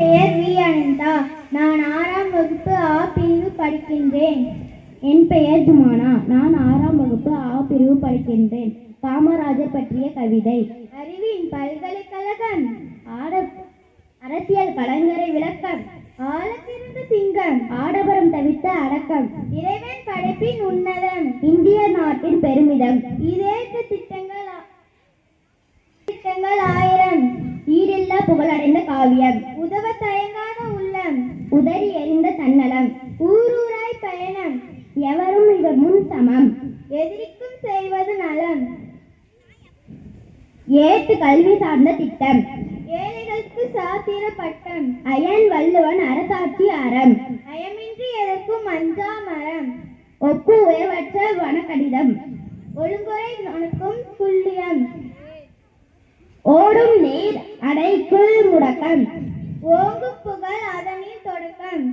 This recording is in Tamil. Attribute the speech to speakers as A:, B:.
A: பெயர் வி அனந்தா. நான் 6ஆம் வகுப்பு ஆ பிரிவு படிக்கின்றேன்.
B: என் பெயர் ஜுமானா. நான் 6ஆம் வகுப்பு ஆ பிரிவு படிக்கின்றேன். காமராஜர் பற்றிய கவிதை.
A: அறிவின் பல்கலைக்கழகம்,
B: அரசியல் கலைஞரை விளக்கம்,
A: ஆழத்திருந்த சிங்கம்,
B: ஆடம்பரம் தவிர்த்த அடக்கம்,
A: இறைவன் படைப்பின் உன்னதம்,
B: இந்திய நாட்டின் பெருமிதம்,
A: இதேற்ற திட்டங்கள் 1000,
B: ஈடில்லா புகழடைந்த காவியம்,
A: உதவ தயங்காத உள்ளம்,
B: உதறி எறிந்த தன்னலம்,
A: ஊரூராய் பயணம்,
B: எவரும் இவர் முன் சமம்,
A: எதிரிக்கும் செய்வது நலம்,
B: ஏட்டு கல்வி சார்ந்த திட்டம்,
A: ஏழைகளுக்கு சாத்திர பட்டம்,
B: அயன் வள்ளுவன் அரசாட்சி அறம்,
A: அயமின்றி எதற்கும் அஞ்சா மரம்,
B: ஒப்பு உயர்வற்ற வனக்கடிதம்,
A: ஒழுங்குறை நுணுக்கும் துல்லியம்,
B: ஓடும் நீர் அடைக்குள் முடக்கம்,
A: ஓங்கும் புகழ் அதனில் தொடக்கம்,